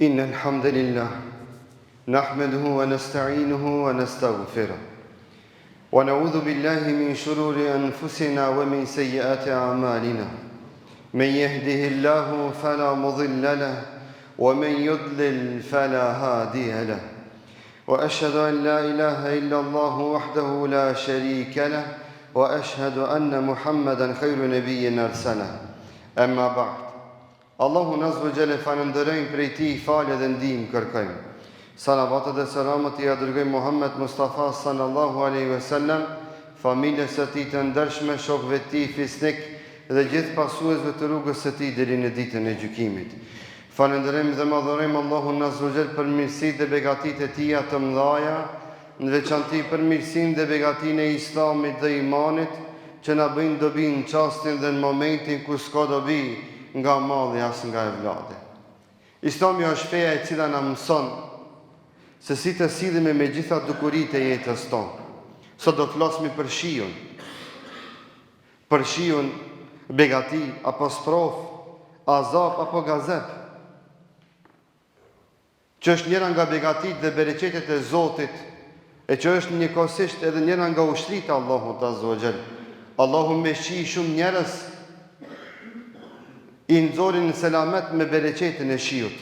إن الحمد لله نحمده ونستعينه ونستغفره ونعوذ بالله من شرور أنفسنا ومن سيئات أعمالنا من يهده الله فلا مضل له ومن يضلل فلا هادي له وأشهد أن لا إله إلا الله وحده لا شريك له وأشهد أن محمدا خير نبي أرسله أما بعد Allahu Azza Jalla falënderojmë prej tij falje dhe ndihmë kërkojmë. Salavatet dhe selamet i dërgojmë Muhammed Mustafa sallallahu alaihi wasallam, familjes së tij të ndershme, shokëve të tij fisnik dhe gjithë pasuesve të rrugës së tij deri në ditën e gjykimit. Falënderojmë dhe madhërojmë Allahun Azza Jalla për mirësitë dhe begatitë e tij të mëdha, në veçantë për mirësinë dhe begatinë e Islamit dhe imanit, që na bëjnë dobi në çastin dhe në momentin kur s'ka dobi nga malli as nga evladi. Islami është feja e cila na mëson se si të sillemi me gjitha dukuritë e jetës tonë. Sot do të flasim për shiun. Për shiun, begati apo sprof, azab apo gazep. Që është njëra nga begatitë dhe bereqetet e Zotit, e që është njëkohësisht edhe njëra nga ushtritë e Allahut Azza wa Jall. Allahu me shi shumë njerëz i nxorin në selamet me bereqetin e shiut.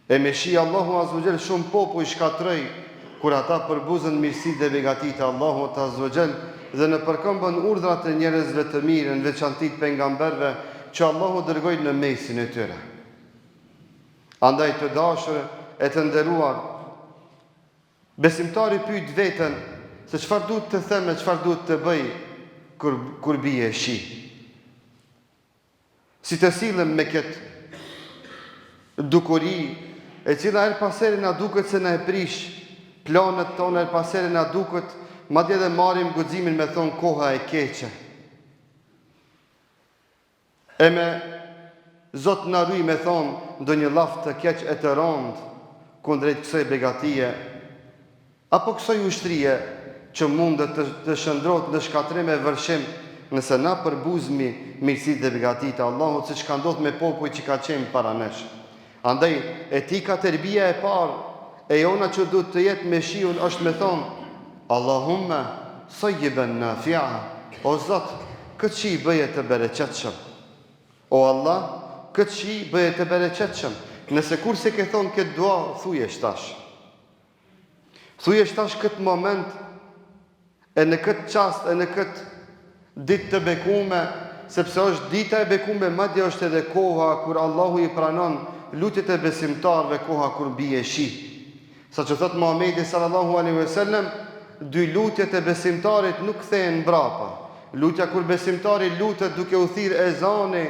E me shi Allahu Azza wa Jall shumë popull i shkatroj kur ata përbuzën mirësitë dhe begatitë e Allahut Azza wa Jall dhe në përkëmbën urdhrat e njerëzve të mirë, në veçantë pejgamberëve që Allahu dërgoi në mesin e tyre. Andaj të dashur e të nderuar, besimtari pyet veten se çfarë duhet të them, çfarë duhet të bëj kur bie shi. Si të silem me këtë dukuri, e cila her pasere na duket se na e prish planet tonë, her pasere na duket, madje dhe marrim guximin me thonë koha e keqe. E me Zot na ruaj me thonë ndonjë llaf të keq e të rënd kundrejt kësaj begatie, apo kësaj ushtrie që mundet të shndrohet në shkatrim e vërshim, nëse na përbuzmi mirësitë dhe begatitë e Allahut, siç ka ndodhur me popull që ka qenë para nesh. Andaj etika terbia e parë e jona që duhet të jetë me shiun është me thonë Allahumma sayyiban nafi'a. O Zot, këtë shi bëje të bereqetshëm. O Allah, këtë shi bëje të bereqetshëm. Nëse kurse ke thonë këtë dua, thujesh tash. Thujesh tash këtë moment, e në këtë çast, e në këtë ditë të bekume, sepse është dita e bekume, madje është edhe koha kur Allahu i pranon lutjet e besimtarëve, koha kur bie shi. Sa që thot Muhamedi sallallahu alaihi wasallam, dy lutjet e besimtarit nuk kthehen mbrapa. Lutja kur besimtari lutet duke u thirr ezani,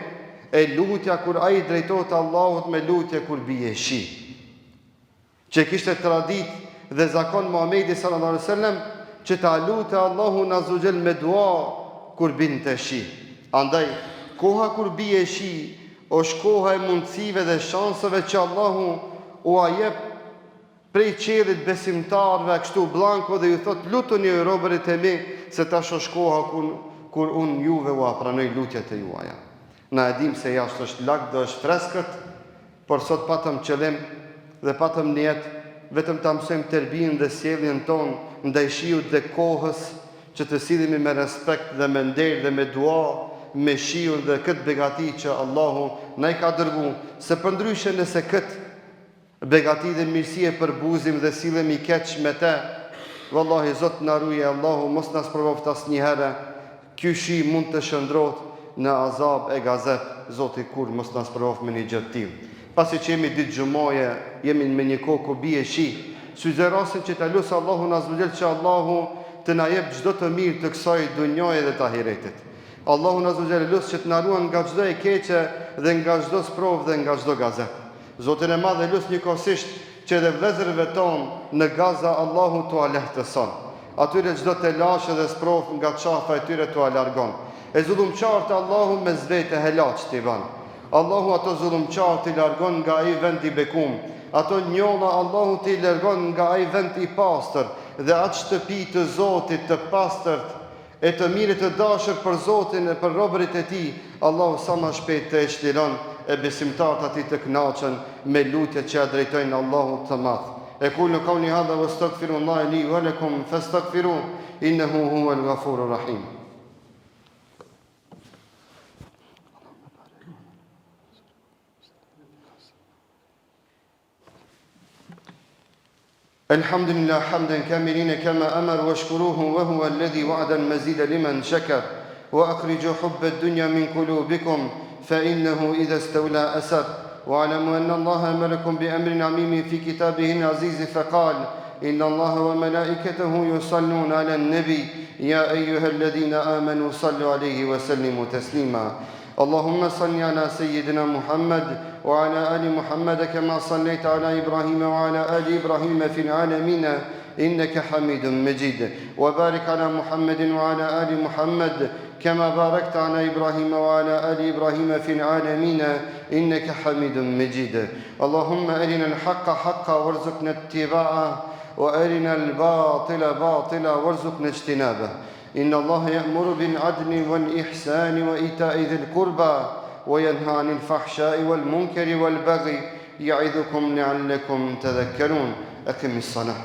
e lutja kur ai drejtohet Allahut me lutje kur bie shi. Që kishte tradit dhe zakon Muhamedi sallallahu alaihi wasallam që ta lutë Allahun Azza wa Jall me dua kur binte shi. Andaj, koha kur bie shi, është koha e mundësive dhe shansëve që Allahu u ajep prej qiellit besimtarëve, kështu blanko dhe ju thot, lutuni o robërit e mi, se tash është koha kur unë juve u pranoj lutjet e juaja. Na e dim se jashtë është lagë dhe është freskët, por sot patëm qëllim dhe patëm njet, vetëm ta mësojmë terbin dhe sjelljen tonë ndaj shiut dhe kohës, që të sillemi me respekt dhe me nder dhe me dua, me shiun dhe këtë begati që Allahu na i ka dërgu, se përndryshe nëse këtë begati dhe mirësi e përbuzim dhe sillemi keq me te, vallahi Zot na ruaj, Allahu mos na sprovoft asnjëherë, ky shi mund të shndrohet në azab e gazep, Zoti kur mos na sprovoft me një gjë të tillë. Pasi që jemi ditë xumoje, jemi me një kohë ku bie shi, syzerasin që ta lusë Allahun Azza wa Jall që Allahu të na jep çdo të mirë të kësaj dunjoje dhe të ahiretit. Allahu Azza wa Jall lut që të na ruan nga çdo e keqe dhe nga çdo sprovë dhe nga çdo gazep. Zotin e Madh lut njëkohësisht që edhe vëllezërve tonë në Gaza Allahu t'u lehtëson. Atyre çdo të lashë dhe sprovë nga çafa e tyre t'u largon. E zullumçartë Allahu me zvete helaç t'i ban. Allahu ato zullumçartë i largon nga ai vend i bekum. Ato njolla Allahu t'i largon nga ai vend i pastër. Dhe atë shtëpi të Zotit të pastërt e të mirë të dashur për Zotin e për robërit e tij, Allahu sa më shpejt të e shtylon e besimtarët ati të kënaqën me lutjet që ja drejtojnë Allahut të madh. أقول قولي هذا واستغفر الله لي ولكم فاستغفروه إنه هو الغفور الرحيم. الحمد لله حمدا كاملين كما أمر واشكروه وهو الذي وعد المزيد لمن شكر وأخرجوا حب الدنيا من قلوبكم فإنه إذا استولى أسر واعلموا أن الله أمركم بأمر عميم في كتابه العزيز فقال إن الله وملائكته يصلون على النبي يا أيها الذين آمنوا صلوا عليه وسلموا تسليما اللهم صل على سيدنا محمد وعلى آل محمد كما صليت على إبراهيم وعلى آل إبراهيم في العالمين إنك حميد مجيد وبارك على محمد وعلى آل محمد كما باركت على إبراهيم وعلى آل إبراهيم في العالمين إنك حميد مجيد اللهم أرنا الحق حقا وارزقنا اتباعه وأرنا الباطل باطلا وارزقنا اجتنابه إن الله يأمر بالعدل والإحسان وإيتاء ذي القربى وينهى عن الفحشاء والمنكر والبغي يعظكم لعلكم تذكرون أقم الصلاة